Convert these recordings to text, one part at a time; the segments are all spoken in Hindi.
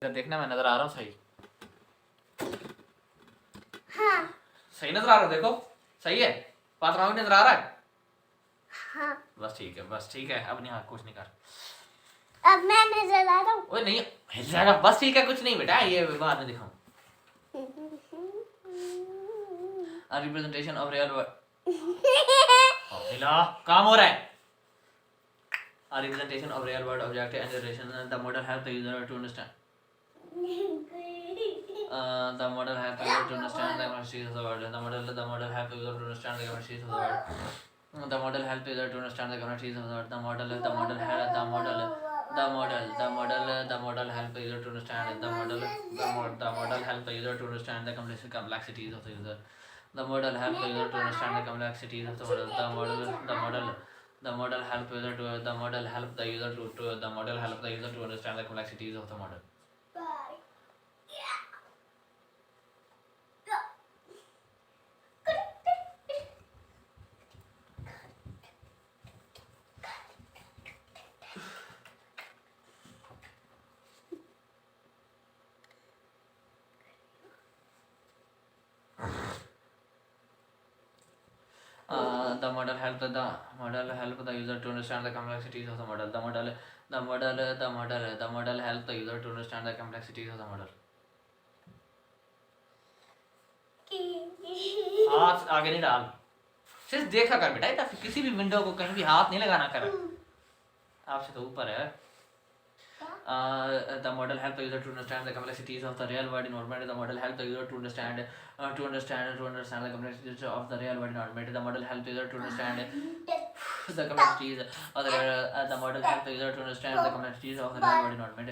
इधर देखना, मैं नजर आ रहा हूँ सही? हाँ सही नजर आ रहा है? देखो सही है, पात्राओं नजर आ रहा है? हाँ बस ठीक है, बस ठीक है। अब नहीं, हाँ कुछ नहीं कर। अब मैं नजर आ रहा हूँ। ओए नहीं हिल जाएगा, बस ठीक है, कुछ नहीं बेटा, ये बाद में दिखाऊं। A representation of real world. हिला, काम हो रहा है। A representation of real world object and generation. The model help the user to understand. The model help the user to understand the complexities of the world. The model help the user to understand the complexities of the world. The model help the user to understand the complexities of the world. The model help the user to understand the complexities of the user. The model help the user to understand the complexities of the model. The model help the user to understand the complexities of the model. The model help the user to understand the complexities of the model. The model help the user to understand the complexities of the model. हाथ आगे नहीं डाल, सिर्फ देखा कर बेटा, किसी भी विंडो को कहीं भी हाथ नहीं लगाना कर। आपसे तो ऊपर है। The model help the user to understand the complexities of the real world environment. The model help the user to understand the complexities of the real world environment. The model help the user to understand the complexities of the the model help the user to understand the complexities of the real world environment.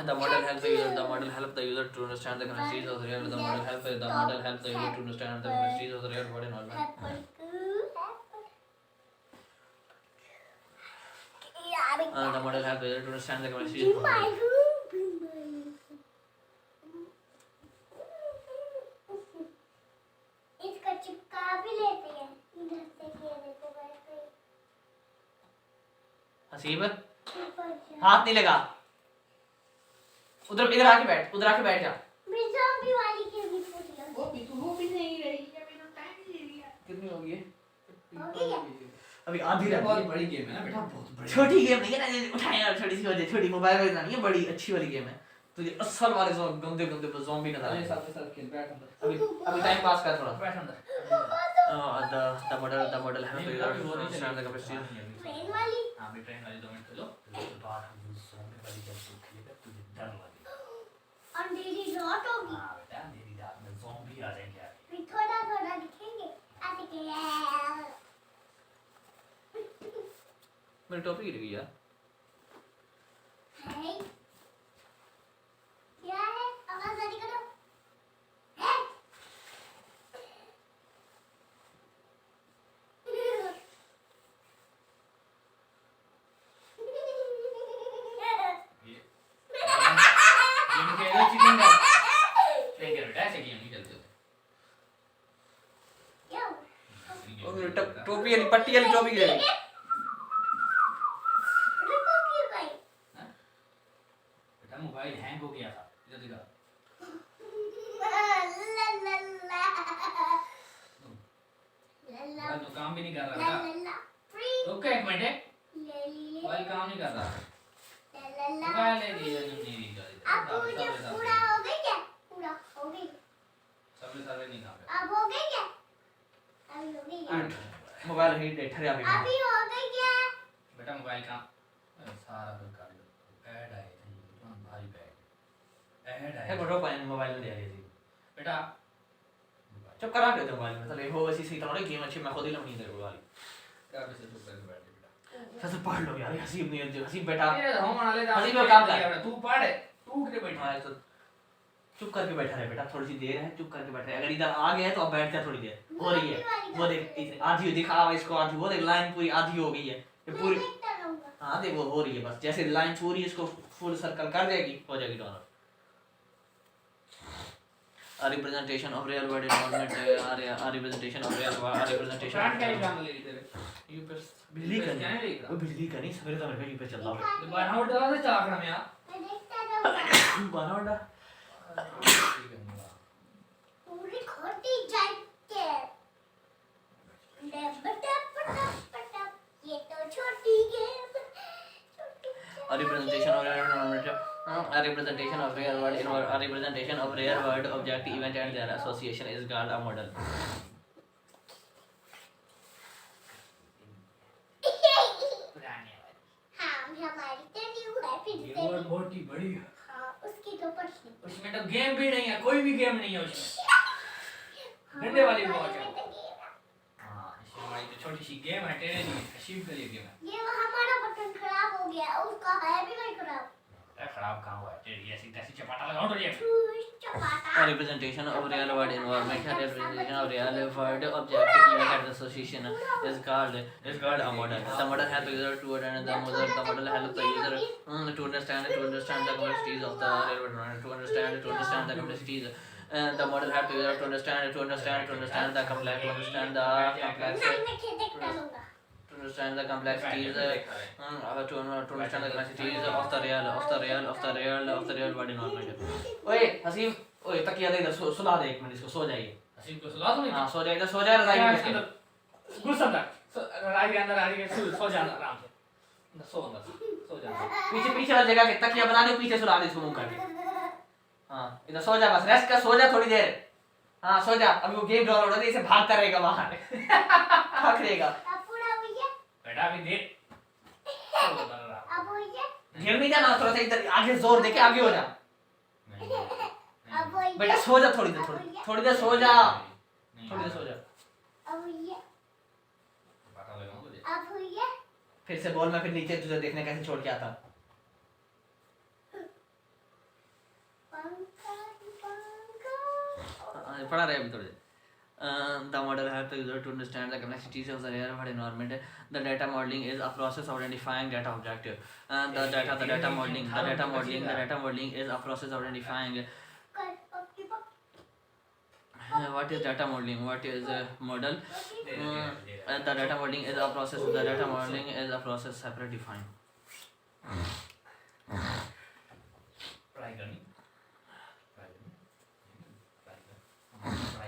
The model help the user to understand the complexities of the real. The model help the user to understand the complexities of the real world environment. The model help the user to understand the complexities of the model. इसका चिपका भी लेते हैं इधर से घेरे को बैठे। हसीब हाथ नहीं लगा, उधर इधर आके बैठ, उधर आके बैठ जा। ज़ॉम्बी वाली के भी पूछ लो। वो भी नहीं रही है, मैंने टाइम ले लिया। कितनी हो गई है? हो गई है? अभी आधी रह बहुत गई। बड़ी गेम है ना बेटा, बहुत बड़ी। छोटी गेम नहीं है ना, उठाए यार, छोटी सी वाली, छोटी मोबाइल में नहीं है, बड़ी अच्छी वाली गेम है। तुझे असल वाले गंदे गंदे ज़ॉम्बी नजर आए। साथ खेल, बैठ अंदर। अभी टाइम पास कर थोड़ा। बैठ अंदर। The model help the user to understand the complexities. Train वाली? हां भी ट्रेन वाली 2 मिनट खेलो, उसके बाद हम ज़ॉम्बी वाली गेम खेलेंगे, तुझे डर लगेगा। अंधेरी रात होगी। हां बेटा, अंधेरी रात में ज़ॉम्बी आ जाएंगे आगे। फिर थोड़ा थोड़ा दिखेंगे, ऐसे के मेरी टोपी गिर गई यार। है क्या है? आवाज आनी करो। है गेम खेलो चिकन का। नहीं कर बेटा, ऐसे गेम नहीं खेलते होते। क्यों? और टोपी वाली पट्टी वाली टोपी गिर गई। रुको क्यों गई? बेटा मोबाइल हैंग हो गया था, इधर दिखा। मोबाइल तो काम भी नहीं कर रहा बेटा। रुक एक मिनट, मोबाइल काम नहीं कर रहा। मोबाइल ले लिया नहीं कर। अब मुझे पूरा हो गई क्या? पूरा हो गई। सर्वे नहीं काम। अब हो गई क्या? अभी हो गई क्या? मोबाइल ही बैठा रहा अभी हो गई क्या? बेटा मोबाइल काम सारा बेकार ऐड आए थे, भारी बैग ऐड है। आए फोटो पाए मोबाइल में ले आई थी बेटा। चुप करा के मोबाइल में चले हो वैसी सी तरह गेम अच्छी मैं खुद ही लमनी दे वाली। क्या वैसे चुप करके बैठ बेटा। कैसे पढ़ लो यार, हसीब नहीं है, हसीब बेटा ये हम वाले हसीब में काम कर। तू पढ़, तू किधर बैठा है? तो चुप करके बैठा रहे बेटा, थोड़ी सी देर है, चुप करके बैठा रहे। अगर इधर आ गया तो अब बैठ जा थोड़ी देर। हो रही है वो देख, आधी दिखा इसको, आधी वो देख, लाइन पूरी आधी हो गई है ये पूरी। हाँ देख वो हो रही है, बस जैसे लाइन पूरी इसको फुल सर्कल कर देगी, हो जाएगी dollar. A representation of real world environment, a representation of real world, a representation start क्या काम ले तेरे? यूपीएस बिजली का नहीं, वो बिजली का नहीं, सवेरे तो मेरे यूपीएस चल रहा है। बाहर डाला था चाकरा में यार। बनावड़ा पूरी खोटी जाके ये तो छोटी game A representation of rare word object event and their association is called a model. हाँ हमारी तो न्यू है फिर ये से और बहुत ही बड़ी है। हाँ उसकी तो पढ़ी उसमें तो गेम भी नहीं है, कोई भी गेम नहीं है उसमें। डंडे वाली वॉच है। हाँ, इसमें हमारी तो छोटी सी गेम है, टेढ़े नहीं है, शीप के लिए गेम है। ये हमारा बटन खराब हो गया उसका है भी नहीं खराब खराब कहाँ हुआ है? टेढ़ी ऐसी तैसी चपाटा लगाओ तो ये। चपाटा A representation of real world environment and representation of real world object event and association is called a model. The model helps the user to understand the model helps the user to understand the complexities of the real world environment, to understand the complexities. The model helps the user to understand the complexities of the real world environment. ओए हसीम, ओए तकिया दे इधर, सुला दे एक मिनट इसको, सो जाइए। हसीब को सुला दो नहीं? हाँ सो जाइए, इधर सो जाए रजाई में इसके। घुस अंदर, रजाई के अंदर आके सो जा आराम से। सो अंदर, सो जा। पीछे वाली जगह के तकिया बना दे, पीछे सुला दे इसको मुंह करके। हाँ इधर सो जा, बस रेस्ट कर, सो जा थोड़ी देर। हाँ सो जा, अभी वो गेम डाउनलोड होता है, इसे भागता रहेगा बाहर। भाग रहेगा। बेटा अभी देख। अब ये गिर नहीं जाना, थोड़ा सा इधर आगे जोर दे के आगे हो जा। अब बेटा सो जा थोड़ी देर, थोड़ी देर सो जा, थोड़ी देर सो जा। अब ये पता लगाऊं तुझे। अब ये फिर से बोल, मैं फिर नीचे तुझे देखने कैसे छोड़ के आता। पढ़ा रहे अभी थोड़ी। The model helps the user to understand the complexities of the real world environment. The data modeling is a process of identifying data objective. The data modeling is a process of identifying. What is data modeling? What is a model? The data modeling is a process. The data modeling is a process separate defined. पढ़ाई करनी।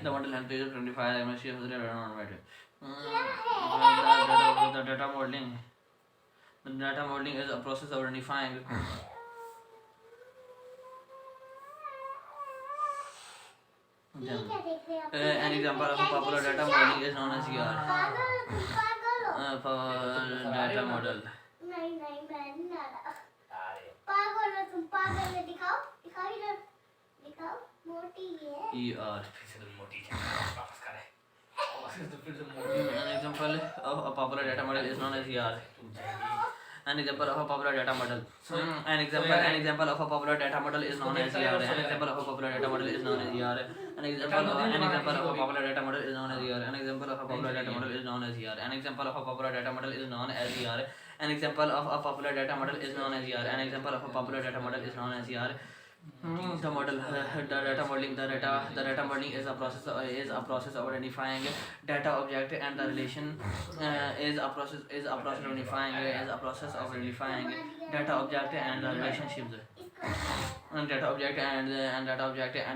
The model helps you to identify the images of the real environment. The data modeling is a process of identifying. An example of a popular data modeling is known as ER. Data model. नहीं नहीं मैं नहीं आ रहा पागल हो तुम पागल है दिखाओ दिखाओ इधर दिखाओ मोटी है ER. फिर से मोटी है। वापस करे। तो फिर से मोटी। An example of a popular data model is known as ER. An example of a popular data model. An example of a popular data model is known as ER. An example of a popular data model is known as ER. An example of a popular data model is known as ER. An example of a popular data model is known as ER. An example of a popular data model is known as ER. An example of a popular data model is known as ER. An example of a popular data model is known as ER. The data modeling is a process of identifying data object and the relation is a process of identifying data object and the relationships and data object and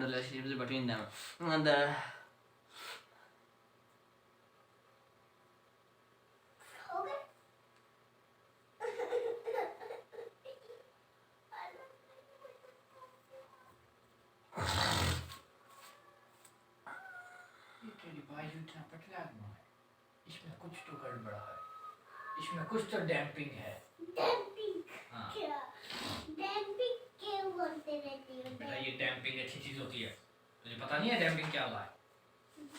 the relationships between them. And हो गए इसमें कुछ तो गड़बड़ है, इसमें कुछ तो डैम्पिंग है। डैम्पिंग हाँ। क्या डैम्पिंग क्यों बोलते रहती हो बेटा ये डैम्पिंग अच्छी चीज होती है, तुझे पता नहीं है डैम्पिंग क्या होता है?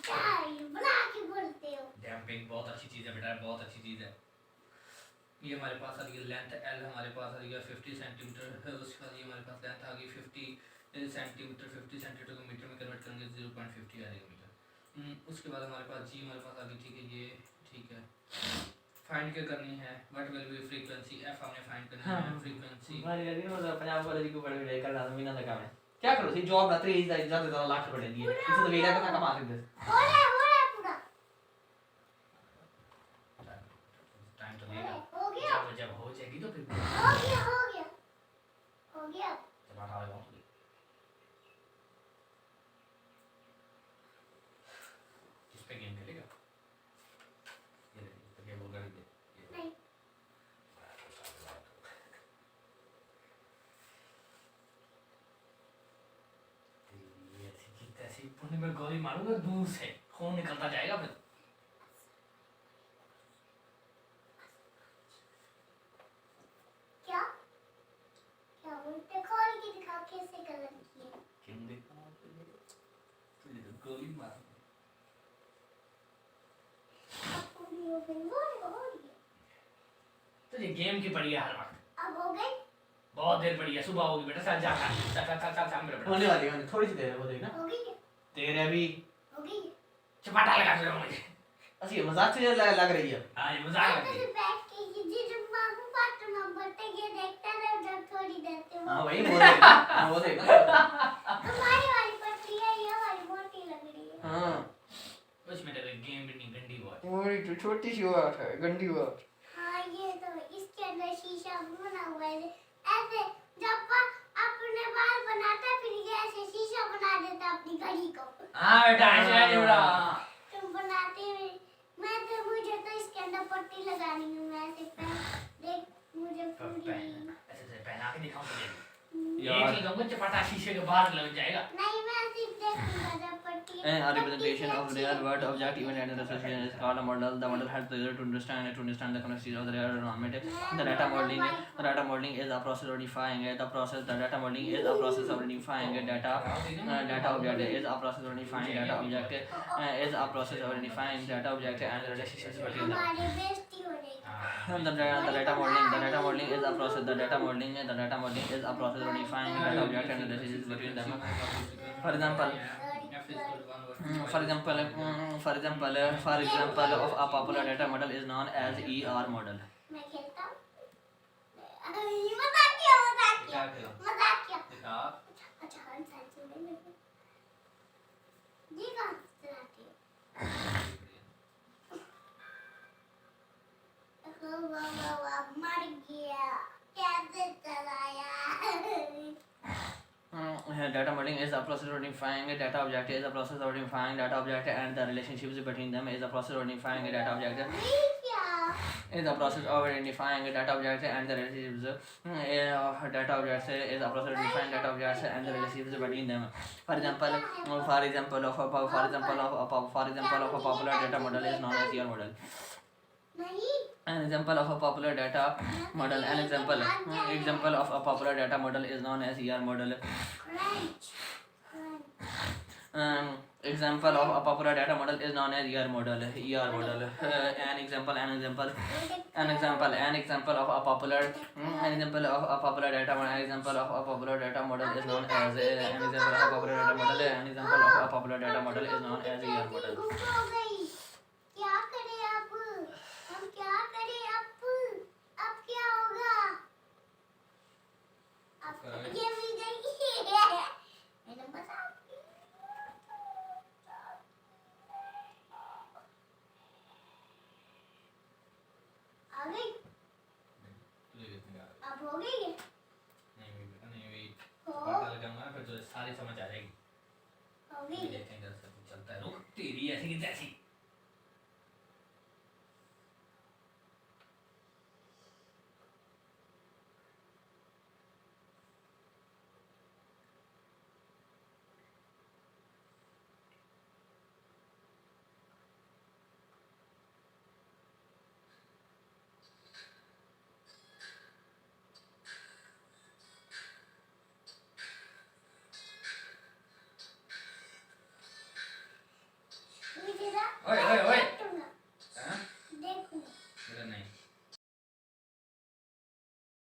क्या ये बुला के बोलते हो डैम्पिंग बहुत अच्छी चीज है बेटा, बहुत अच्छी चीज है। ये हमारे पास आ गई लेंथ L, हमारे पास आ गया 50 सेंटीमीटर है, उसके बाद ये हमारे पास लेंथ आ गई 50 सेंटीमीटर। 50 सेंटीमीटर को मीटर में कन्वर्ट करेंगे 0.50 आ जाएगा मीटर। उसके बाद हमारे पास G हमारे पास आ गई, ठीक है ये ठीक है। फाइंड क्या करनी है, what will be frequency, F हमने फाइंड करनी है फ्रीक्वेंसी। हमारी गली में पंजाब कॉलेज के ऊपर भी कर रहा था महीना लगा मैं क्या करो सी जॉब ना 30 ज्यादा लाख रुपए दिए इसे तो वेला का कमा सकते हो रहा पूरा टाइम तो लगेगा, हो गया जब हो जाएगी तो फिर हो गया चला रहा है। अपनी मैं गोली मारूंगा दूर से, खून निकलता जाएगा फिर। क्या क्या बोलते, खोल के दिखाओ कैसे कलर किए। क्यों देखा तुझे तो गोली मार। अब पूरी हो गई, हो गई। तुझे गेम की पड़ी है हर वक्त, अब हो गई। बहुत देर पड़ी है, सुबह होगी बेटा, चल जा चल चल चल चल मेरे बेटा। होने वाली है, थोड़ी सी देर है वो देखना। हो गई क्या? तेरे अभी हो गई। चपाटा लगा तुझे मुझे। अच्छी मजाक से लग रही है। हाँ ये मजाक मैं करती तो है। बैठ के ये जी जब मांगू पार्ट नंबर ते ये देखता रहो जब थोड़ी देर ते हाँ वही वो देखना, हाँ, वो देखना। हमारी वाली पटरी है, ये वाली मोटी लग रही है। हाँ उसमें तेरे गेम भी नहीं गंदी बहुत। वही तो छोटी सी बात है, गंदी बात। हाँ ये तो इसके अंदर शीशा बना हुआ है ऐसे, जब अपने बाल बनाता फिर ये ऐसे शीशा बना देता अपनी घड़ी को। हाँ बेटा ऐसे है बेटा। तुम बनाते हुए मैं तो, मुझे तो इसके अंदर पट्टी लगानी है, मैं ऐसे देख मुझे पूरी ऐसे पहना के दिखाऊं तुझे। यार। एक लगाऊंगा चपाटा शीशे के बाहर लग जाएगा। नहीं मैं सिर्फ देखूंगा जब पट्टी A representation of real world object even at the association is called a model. The model helps the user to understand the complexity of the real environment. The data modeling is a process of defining the process. The data modeling is a process of defining data object is a process of defining data object is a process of defining data object and the relationships between them. हमारी बेइज्जती हो जाएगी। The data modeling is a process. The data modeling is a process of defining data object and the relationships between them. For example, of a popular data model is known as ER model. मैं खेलता हूँ। ये मजाक किया। दिखा। अच्छा हर साइड से ले लेते। ये कहाँ से चलाती हो? वाह मर गया, कैसे चलाया? Data modeling is a process of defining data object is a process of defining data object and the relationships between them is a process of defining data object is a process of identifying data object and the relationships of data objects is a process of defining data objects and the relationships between them. For example of a popular data model is known as ER model. नहीं An example of a popular data model of a popular data model is known as ER model. Example of a popular data model is known as ER model. An example of a popular data model is known as ER model. गुम हो गई। क्या करें अब? हम क्या करें अब क्या होगा? अब ये भी गई। मैंने बता आ गई। अब हो गई है। फिर तो सारी समझ आ जाएगी। हो गई है। देखेंगे चलता है। रुक तेरी ऐसी की तैसी। मुझे ना ओए ओए ओए